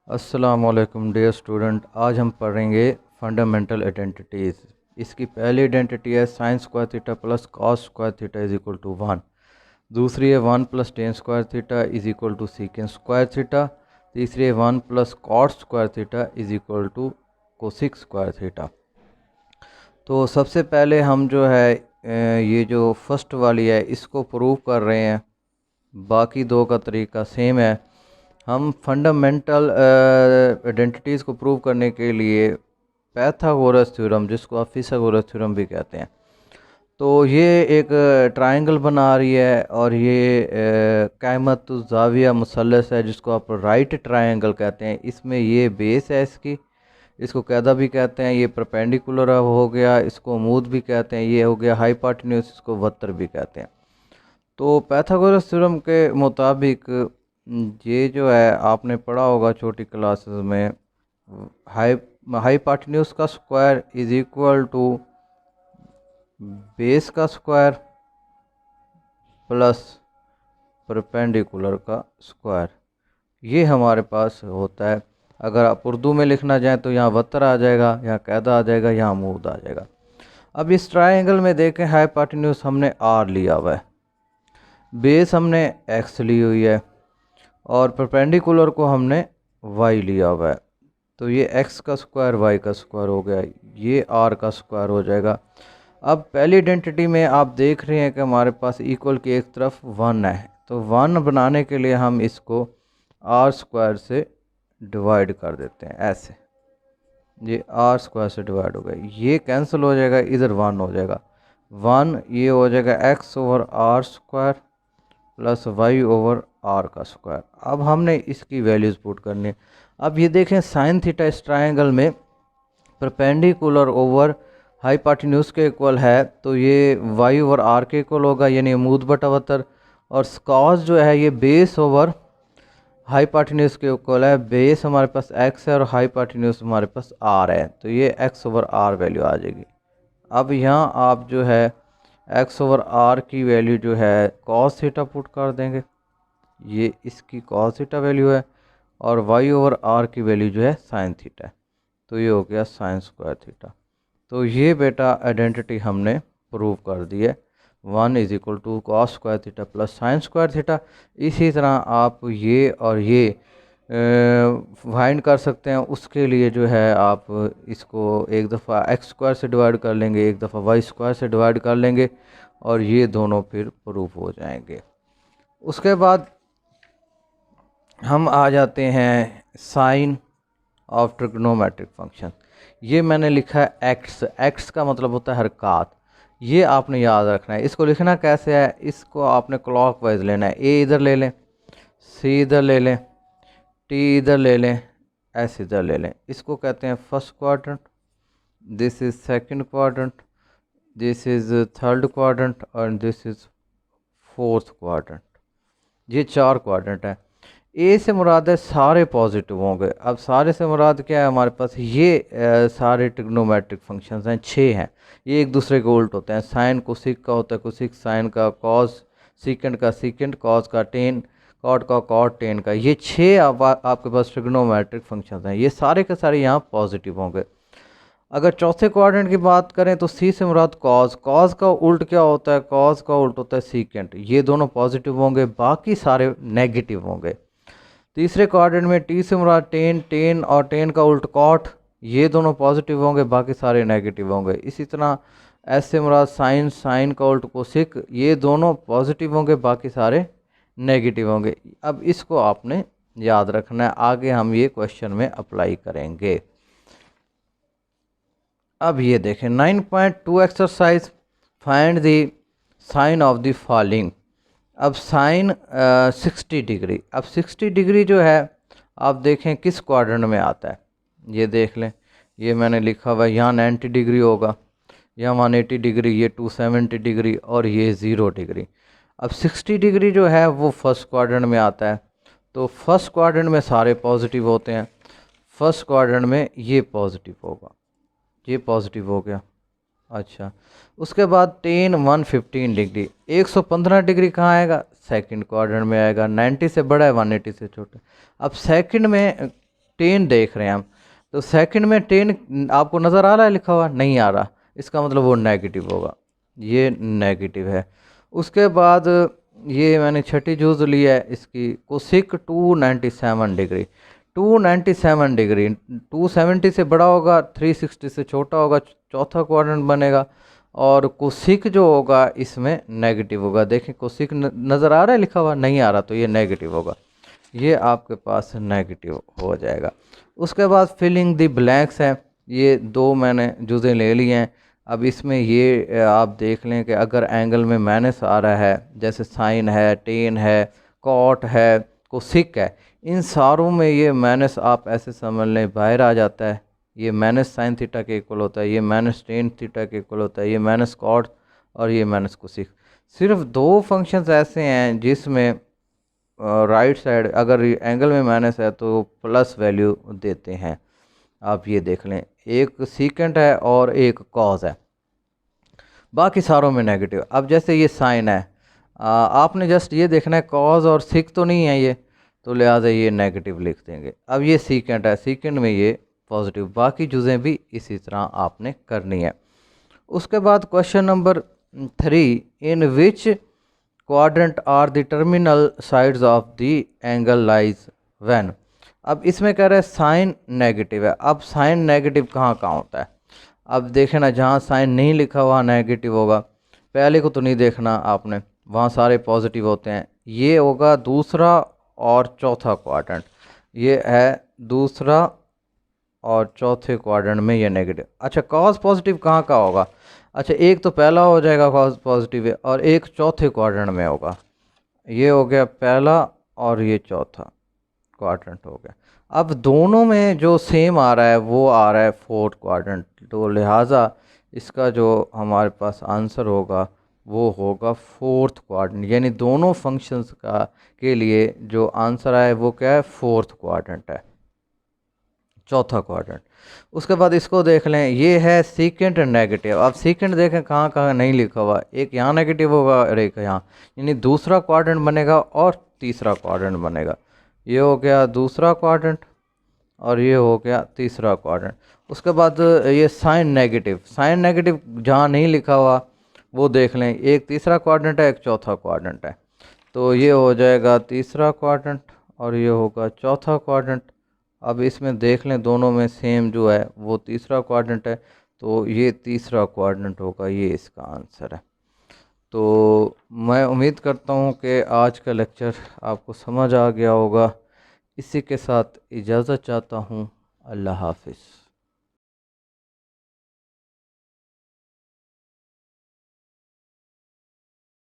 अस्सलामुअलैकुम dear student, आज हम पढ़ेंगे फंडामेंटल आइडेंटिटीज़। इसकी पहली आइडेंटिटी है sine square theta plus cos square theta is equal to 1। दूसरी है 1 plus tan square theta is equal to secant square theta. तीसरी है 1 plus cot square theta is equal to cosec square theta. तो सबसे पहले हम जो है ये जो फर्स्ट वाली है इसको प्रूव कर रहे हैं। बाकी दो का तरीका सेम है। हम फंडामेंटल आइडेंटिटीज़ को प्रूव करने के लिए पैथागोरस थ्योरम, जिसको आप फिथागोरस थ्योरम भी कहते हैं, तो ये एक ट्रायंगल बना रही है और ये कायमत ज़ाविया मुसल्लस है, जिसको आप राइट ट्रायंगल कहते हैं। इसमें ये बेस है इसको कैदा भी कहते हैं। ये परपेंडिकुलर हो गया, इसको अमूद भी कहते हैं। ये हो गया हाइपोटेन्यूज, इसको वतर भी कहते हैं। तो पैथागोरस थ्योरम के मुताबिक ये जो है आपने पढ़ा होगा छोटी क्लासेस में, हाइपोटेन्यूज का square is equal to base का स्क्वायर प्लस परपेंडिकुलर का स्क्वायर। ये हमारे पास होता है। अगर आप उर्दू में लिखना चाहें तो यहाँ वतर आ जाएगा, यहाँ कैदा आ जाएगा, यहाँ अमूद आ जाएगा। अब इस ट्रायंगल में देखें, हाइपोटेन्यूज हमने आर लिया हुआ है, बेस हमने एक्स ली हुई है और परपेंडिकुलर को हमने वाई लिया हुआ है। तो ये एक्स का स्क्वायर वाई का स्क्वायर हो गया, ये आर का स्क्वायर हो जाएगा। अब पहली आइडेंटिटी में आप देख रहे हैं कि हमारे पास इक्वल की एक तरफ 1 है, तो 1 बनाने के लिए हम इसको आर स्क्वायर से डिवाइड कर देते हैं। ऐसे ये आर स्क्वायर से डिवाइड हो गया, ये कैंसिल हो जाएगा, इधर 1 हो जाएगा। 1 ये हो जाएगा X over R square plus Y over R का स्क्वायर। अब हमने इसकी वैल्यूज़ पुट करनी है। अब ये देखें, साइन थीटा इस ट्रायंगल में परपेंडिकुलर ओवर हाइपोटेन्यूज के इक्वल है, तो ये वाई ओवर आर के इक्वल होगा, यानी अमूद बटा वतर। और कॉस जो है ये बेस ओवर हाइपोटेन्यूज के इक्वल है। बेस हमारे पास एक्स है और हाइपोटेन्यूज हमारे पास आर है, तो ये एक्स ओवर आर वैल्यू आ जाएगी। अब यहाँ आप जो है एक्स ओवर आर की वैल्यू जो है कॉस थीटा पुट कर देंगे, ये इसकी कॉस थीटा वैल्यू है, और वाई ओवर आर की वैल्यू जो है साइन थीटा है, तो ये हो गया साइन स्क्वायर थीटा। तो ये बेटा आइडेंटिटी हमने प्रूव कर दी है, 1 is equal to cos square theta plus sine square theta. इसी तरह आप ये और ये फाइंड कर सकते हैं। उसके लिए जो है आप इसको एक दफ़ा एक्स स्क्वायर से डिवाइड कर लेंगे, एक दफ़ा वाई स्क्वायर से डिवाइड कर लेंगे, और ये दोनों फिर प्रूफ हो जाएंगे। उसके बाद हम आ जाते हैं साइन ऑफ ट्रिग्नोमेट्रिक फंक्शन। ये मैंने लिखा है एक्स, एक्स का मतलब होता है हरकत। ये आपने याद रखना है। इसको लिखना कैसे है, इसको आपने क्लॉकवाइज लेना है। ए इधर ले लें, सी इधर ले लें, टी इधर ले लें, एस इधर ले लें। इसको कहते हैं first quadrant, this is second quadrant, this is third quadrant, और दिस इज़ फोर्थ क्वाड्रेंट। ये 4 क्वाड्रेंट है। ए से मुराद है सारे पॉजिटिव होंगे। अब सारे से मुराद क्या है, हमारे पास ये सारे ट्रिग्नोमेट्रिक फंक्शंस हैं, 6 हैं। ये एक दूसरे के उल्ट होते हैं। साइन कोसिक का होता है कोसिक, साइन का कॉस, सीकेंड का सीकेंड, कॉस का टेन, कॉट का कॉट, टेन का। ये 6 आपके पास ट्रिग्नोमेट्रिक फंक्शंस हैं। ये सारे के सारे यहाँ पॉजिटिव होंगे। अगर चौथे क्वाड्रेंट की बात करें तो सी से मुराद कॉस, कॉस का उल्ट क्या होता है, कॉस का उल्ट होता है सीकेंट। ये दोनों पॉजिटिव होंगे, बाकी सारे नेगेटिव होंगे। तीसरे क्वाड्रेंट में टी से मुराद टेन, टेन और टेन का उल्ट कॉट, ये दोनों पॉजिटिव होंगे, बाकी सारे नेगेटिव होंगे। इसी तरह एस से मुराद साइन, साइन का उल्ट कोसिक, ये दोनों पॉजिटिव होंगे, बाकी सारे नेगेटिव होंगे। अब इसको आपने याद रखना है, आगे हम ये क्वेश्चन में अप्लाई करेंगे। अब ये देखें 9.2 exercise, find the sine of the following. अब साइन 60 डिग्री। अब 60 डिग्री जो है आप देखें किस क्वाड्रेंट में आता है, ये देख लें। ये मैंने लिखा हुआ है, यहाँ 90 डिग्री होगा, यहाँ 180 डिग्री, ये 270 डिग्री और ये 0 डिग्री। अब 60 डिग्री जो है वो फर्स्ट क्वाड्रेंट में आता है, तो फर्स्ट क्वाड्रेंट में सारे पॉजिटिव होते हैं। फर्स्ट क्वाड्रेंट में ये पॉजिटिव होगा, ये पॉजिटिव हो गया। अच्छा, उसके बाद टेन 115 डिग्री, 115 डिग्री कहाँ आएगा, सेकंड क्वाड्रेंट में आएगा। 90 से बड़ा है, 180 से छोटा। अब सेकंड में 10 देख रहे हैं हम, तो सेकंड में 10 आपको नज़र आ रहा है लिखा हुआ, नहीं आ रहा, इसका मतलब वो नेगेटिव होगा, ये नेगेटिव है। उसके बाद ये मैंने छठी जूज ली है इसकी, कोसिक 297 डिग्री, 297 डिग्री 270 से बड़ा होगा, 360 से छोटा होगा, चौथा क्वाड्रेंट बनेगा। और कोसिक जो होगा इसमें नेगेटिव होगा, देखें कोसिक नज़र आ रहा है लिखा हुआ, नहीं आ रहा, तो ये नेगेटिव होगा, ये आपके पास नेगेटिव हो जाएगा। उसके बाद फिलिंग द ब्लैंक्स है, ये दो मैंने जुज़े ले लिए हैं। अब इसमें ये आप देख लें कि अगर एंगल में माइनस आ रहा है, जैसे साइन है, टेन है, कॉट है, कोसिक है, इन सारों में ये माइनस आप ऐसे समझ लें बाहर आ जाता है, ये माइनस साइन थीटा के इक्वल होता है, ये माइनस टेन थीटा के इक्वल होता है, ये माइनस कॉट और ये माइनस कोसिक। सिर्फ दो फंक्शंस ऐसे हैं जिसमें राइट साइड अगर एंगल में माइनस है तो प्लस वैल्यू देते हैं, आप ये देख लें, एक सीकेंट है और एक कॉज है, बाकी सारों में नेगेटिव। अब जैसे ये साइन है, आपने जस्ट ये देखना है कॉज और सिक तो नहीं है ये, तो लिहाजा ये नेगेटिव लिख देंगे। अब ये सीकेंट है, सीकेंट में ये पॉजिटिव, बाकी चीज़ें भी इसी तरह आपने करनी है। उसके बाद question number 3, in which quadrant are the terminal sides of the angle lies when. अब इसमें कह रहे हैं साइन नेगेटिव है, अब साइन नेगेटिव कहाँ कहाँ होता है, अब देखें ना, जहाँ साइन नहीं लिखा हुआ नेगेटिव होगा, पहले को तो नहीं देखना आपने, वहाँ सारे पॉजिटिव होते हैं, ये होगा दूसरा और चौथा क्वाड्रेंट, ये है दूसरा और चौथे क्वाड्रेंट में ये नेगेटिव। अच्छा कॉस पॉजिटिव कहाँ का होगा, अच्छा एक तो पहला हो जाएगा कॉस पॉजिटिव है, और एक चौथे क्वाड्रेंट में होगा, ये हो गया पहला और ये चौथा क्वाड्रेंट हो गया। अब दोनों में जो सेम आ रहा है वो आ रहा है फोर्थ क्वाड्रेंट, तो लिहाजा इसका जो हमारे पास आंसर होगा वो होगा फोर्थ क्वाड्रेंट, यानी दोनों फंक्शंस का के लिए जो आंसर आए वो क्या है, फोर्थ क्वाड्रेंट है, चौथा क्वाड्रेंट। उसके बाद इसको देख लें, ये है सीकेंट नेगेटिव। अब सीकेंट देखें कहाँ कहाँ नहीं लिखा हुआ, एक यहाँ नेगेटिव होगा और एक यहाँ, यानी दूसरा क्वाड्रेंट बनेगा और तीसरा क्वाड्रेंट बनेगा, ये हो गया दूसरा क्वाड्रेंट और ये हो गया तीसरा क्वाड्रेंट। उसके बाद ये साइन नेगेटिव, साइन नेगेटिव जहाँ नहीं लिखा हुआ वो देख लें, एक तीसरा क्वाड्रेंट है, एक चौथा क्वाड्रेंट है, तो ये हो जाएगा तीसरा क्वाड्रेंट और ये होगा चौथा क्वाड्रेंट। अब इसमें देख लें दोनों में सेम जो है वो तीसरा क्वाड्रेंट है, तो ये तीसरा क्वाड्रेंट होगा, ये इसका आंसर है। तो मैं उम्मीद करता हूँ कि आज का लेक्चर आपको समझ आ गया होगा। इसी के साथ इजाज़त चाहता हूँ, अल्लाह हाफिज़।